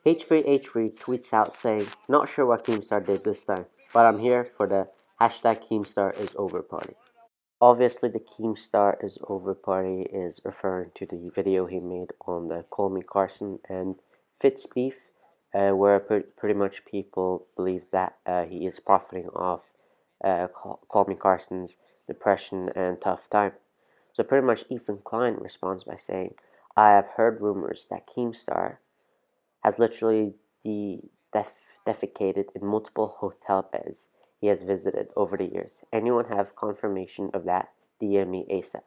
H3H3 tweets out saying, "Not sure what Keemstar did this time, but I'm here for the hashtag Keemstar is over party." Obviously, the Keemstar is over party is referring to the video he made on the Call Me Carson and Fitz beef, where pretty much people believe that he is profiting off Call Me Carson's depression and tough time. So pretty much Ethan Klein responds by saying, "I have heard rumors that Keemstar has literally defecated in multiple hotel beds he has visited over the years. Anyone have confirmation of that? DM me ASAP."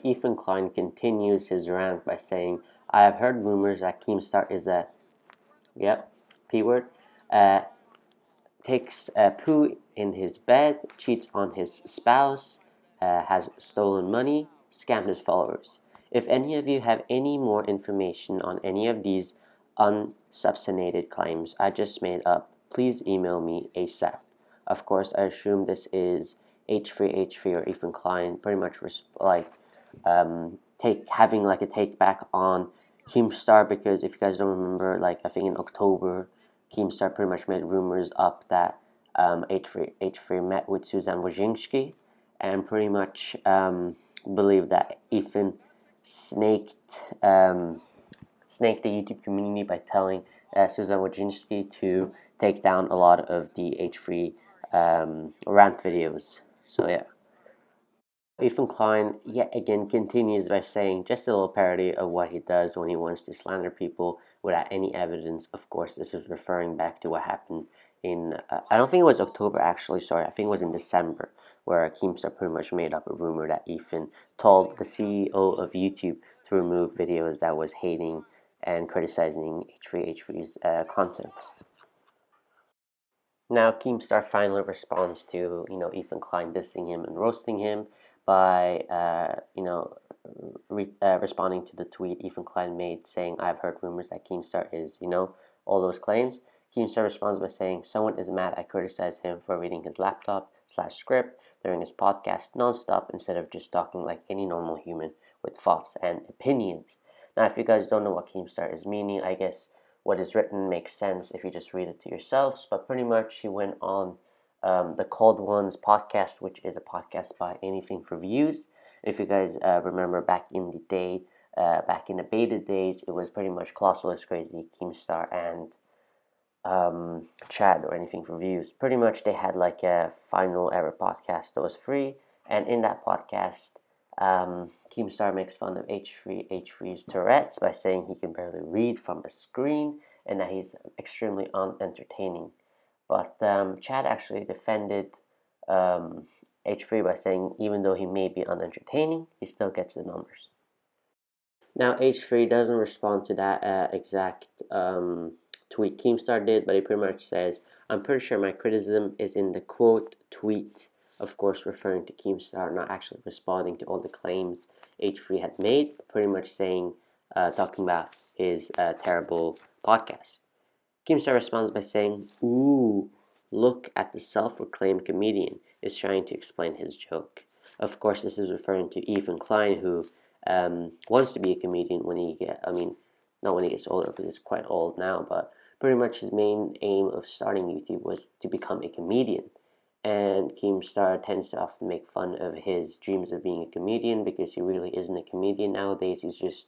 Ethan Klein continues his rant by saying, "I have heard rumors that Keemstar is a, yep, P word, takes a poo in his bed, cheats on his spouse, has stolen money, scammed his followers. If any of you have any more information on any of these unsubstantiated claims I just made up, please email me ASAP." Of course, I assume this is H3H3 or Ethan Klein, pretty much having like a take back on Keemstar, because if you guys don't remember, like I think in October, Keemstar pretty much made rumors up that H3 met with Susan Wojcicki and pretty much believed that Ethan snaked the YouTube community by telling Susan Wojcicki to take down a lot of the H3 rant videos. So yeah. Ethan Klein yet again continues by saying just a little parody of what he does when he wants to slander people without any evidence. Of course, this is referring back to what happened in, I don't think it was October actually, sorry, I think it was in December, where Keemstar pretty much made up a rumor that Ethan told the CEO of YouTube to remove videos that was hating and criticizing H3H3's content. Now, Keemstar finally responds to Ethan Klein dissing him and roasting him by responding to the tweet Ethan Klein made saying, "I've heard rumors that Keemstar is all those claims." Keemstar responds by saying, "Someone is mad I criticize him for reading his laptop/script during his podcast nonstop instead of just talking like any normal human with thoughts and opinions." Now, if you guys don't know what Keemstar is meaning, I guess what is written makes sense if you just read it to yourselves, but pretty much he went on the Cold Ones podcast, which is a podcast by Anything for Views. If you guys remember back in the day, back in the beta days, it was pretty much Colossal Crazy, Keemstar, and Chad or Anything for Views. Pretty much they had like a final ever podcast that was free, and in that podcast, Keemstar makes fun of H3H3's Tourette's by saying he can barely read from a screen and that he's extremely unentertaining. But Chad actually defended H3 by saying even though he may be unentertaining, he still gets the numbers. Now, H3 doesn't respond to that exact tweet Keemstar did, but he pretty much says, "I'm pretty sure my criticism is in the quote tweet," of course referring to Keemstar, not actually responding to all the claims H3 had made, pretty much saying, talking about his terrible podcast. Keemstar responds by saying, "Ooh, look at the self-proclaimed comedian is trying to explain his joke." Of course, this is referring to Ethan Klein, who wants to be a comedian when he not when he gets older, because he's quite old now, but pretty much his main aim of starting YouTube was to become a comedian. And Keemstar tends to often make fun of his dreams of being a comedian because he really isn't a comedian nowadays. He's just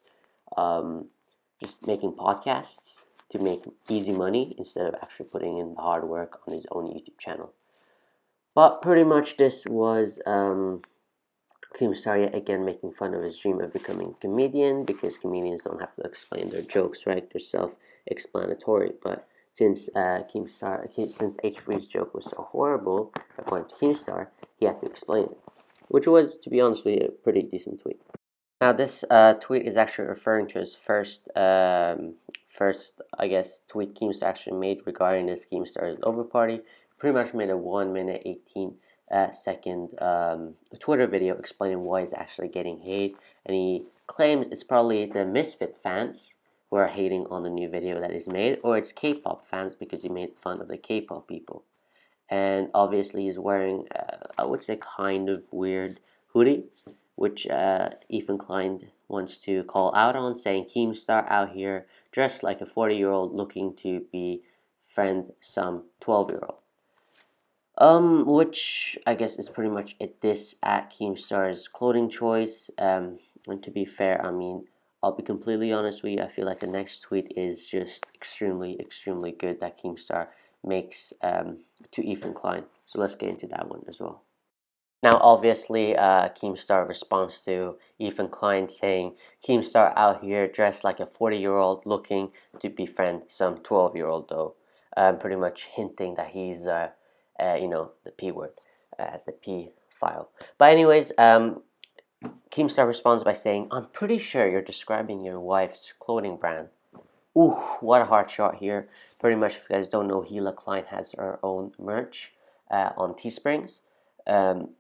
making podcasts to make easy money instead of actually putting in the hard work on his own YouTube channel. But pretty much this was Keemstar yet again making fun of his dream of becoming a comedian, because comedians don't have to explain their jokes, right? They're self-explanatory. But since since H3's joke was so horrible, according to Keemstar, he had to explain it, which was, to be honest with you, a pretty decent tweet. Now, this tweet is actually referring to his first, I guess, tweet Keemstar actually made regarding this Keemstar's over party. Pretty much made a 1 minute 18 second Twitter video explaining why he's actually getting hate, and he claims it's probably the Misfit fans who are hating on the new video that he's made, or it's K-pop fans because he made fun of the K-pop people. And obviously he's wearing, I would say, kind of weird hoodie, which Ethan Klein wants to call out on, saying Keemstar out here dressed like a 40-year-old looking to befriend some 12-year-old. Which I guess is pretty much a diss at Keemstar's clothing choice. And to be fair, I mean, I'll be completely honest with you. I feel like the next tweet is just extremely good that Keemstar makes to Ethan Klein. So let's get into that one as well. Now, obviously, Keemstar responds to Ethan Klein saying, Keemstar out here dressed like a 40-year-old looking to befriend some 12-year-old, though. Pretty much hinting that he's, the P word, the P file. But anyways, Keemstar responds by saying, I'm pretty sure you're describing your wife's clothing brand. Ooh, what a hard shot here. Pretty much, if you guys don't know, Hila Klein has her own merch on Teesprings.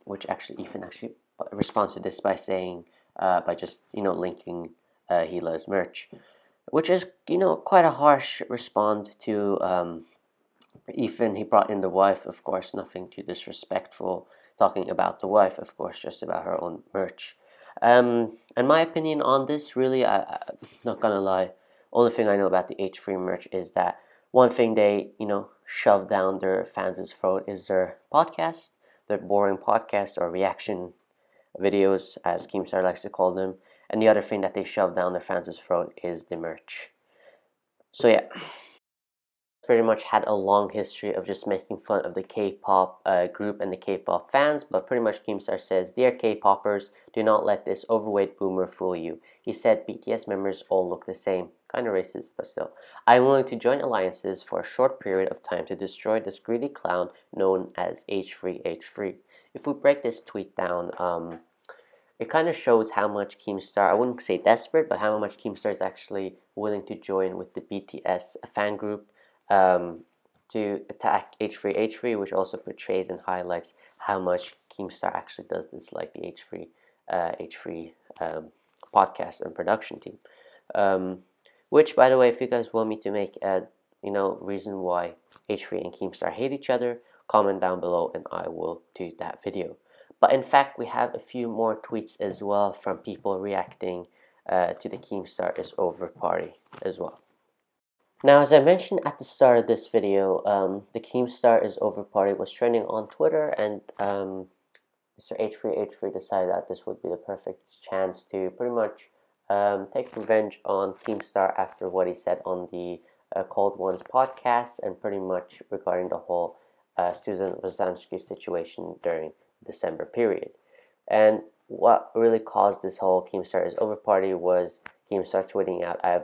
Which actually Ethan actually responds to this by saying by just linking Hila's merch, which is quite a harsh response to Ethan. He brought in the wife, of course, nothing too disrespectful talking about the wife, of course, just about her own merch. And my opinion on this, really, I'm not gonna lie, only thing I know about the H3 merch is that one thing they shove down their fans' throat is their podcast, the boring podcast or reaction videos, as Keemstar likes to call them. And the other thing that they shove down their fans' throat is the merch. So yeah, pretty much had a long history of just making fun of the K-pop group and the K-pop fans, but pretty much Keemstar says, Dear K-poppers, do not let this overweight boomer fool you. He said BTS members all look the same. Kind of racist, but still. I'm willing to join alliances for a short period of time to destroy this greedy clown known as H3H3. If we break this tweet down, it kind of shows how much Keemstar, I wouldn't say desperate, but how much Keemstar is actually willing to join with the BTS fan group to attack H3H3, which also portrays and highlights how much Keemstar actually does dislike the H3 podcast and production team. Which, by the way, if you guys want me to make a reason why H3 and Keemstar hate each other, comment down below and I will do that video. But in fact, we have a few more tweets as well from people reacting to the Keemstar is over party as well. Now, as I mentioned at the start of this video, the Keemstar is over party was trending on Twitter, and Mr. H3H3 decided that this would be the perfect chance to pretty much take revenge on Keemstar after what he said on the Cold Ones podcast, and pretty much regarding the whole Susan Rosansky situation during December period. And what really caused this whole Keemstar is over party was Keemstar tweeting out, I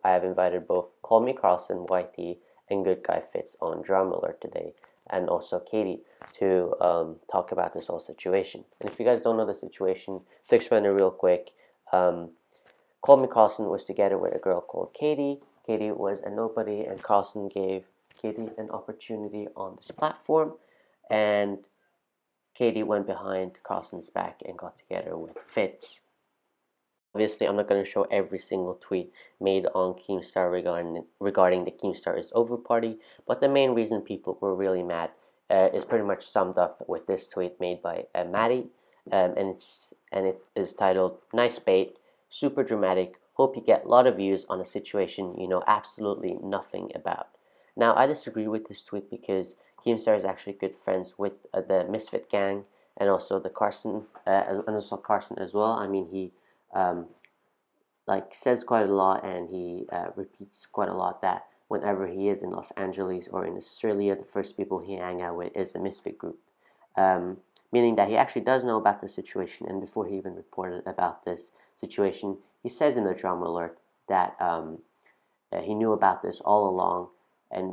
have invited both Call Me Carlson, YT, and Good Guy Fitz on Drama Alert today, and also Katie, to talk about this whole situation. And if you guys don't know the situation, to explain it real quick, Call Me Carlson was together with a girl called Katie. Katie was a nobody, and Carlson gave Katie an opportunity on this platform, and Katie went behind Carlson's back and got together with Fitz. Obviously, I'm not going to show every single tweet made on Keemstar regarding the Keemstar is over party, but the main reason people were really mad is pretty much summed up with this tweet made by Maddie, and it is titled "Nice Bait, Super Dramatic. Hope you get a lot of views on a situation you know absolutely nothing about." Now, I disagree with this tweet because Keemstar is actually good friends with the Misfit gang and also the Carson and also Carson as well. I mean, he says quite a lot, and he repeats quite a lot that whenever he is in Los Angeles or in Australia, the first people he hang out with is the Misfit group, meaning that he actually does know about the situation. And before he even reported about this situation, he says in the Drama Alert that he knew about this all along,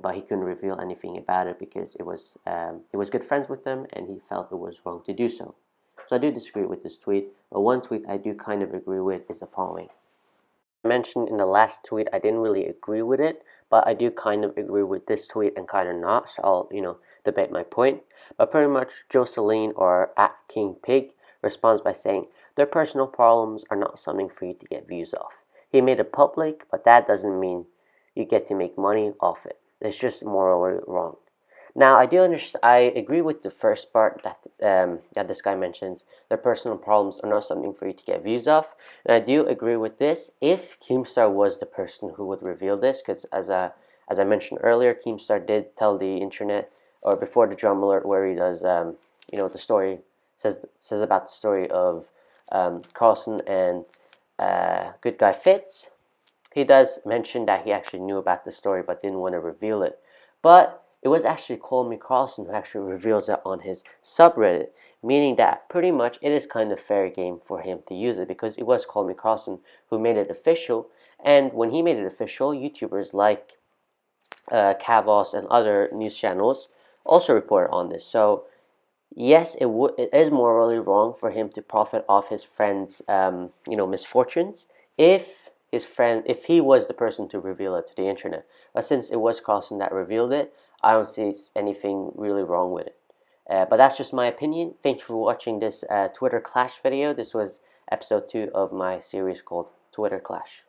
but he couldn't reveal anything about it because he was good friends with them, and he felt it was wrong to do so. So I do disagree with this tweet, but one tweet I do kind of agree with is the following. I mentioned in the last tweet I didn't really agree with it, but I do kind of agree with this tweet and kind of not, so I'll, debate my point. But pretty much Jocelyn, or at King Pig, responds by saying, their personal problems are not something for you to get views off. He made it public, but that doesn't mean you get to make money off it. It's just morally wrong. Now, I do understand. I agree with the first part that this guy mentions. Their personal problems are not something for you to get views off, and I do agree with this. If Keemstar was the person who would reveal this, because as I mentioned earlier, Keemstar did tell the internet, or before the drum alert, where he does the story says about the story of Carlson and good guy Fitz. He does mention that he actually knew about the story but didn't want to reveal it. But it was actually Cole Me Carlson who actually reveals it on his subreddit, meaning that pretty much it is kind of fair game for him to use it because it was Cole Me Carlson who made it official. And when he made it official, YouTubers like Kavos and other news channels also reported on this. So yes, it is morally wrong for him to profit off his friend's misfortunes if he was the person to reveal it to the internet. But since it was Carlson that revealed it, I don't see anything really wrong with it. But that's just my opinion. Thank you for watching this Twitter Clash video. This was episode 2 of my series called Twitter Clash.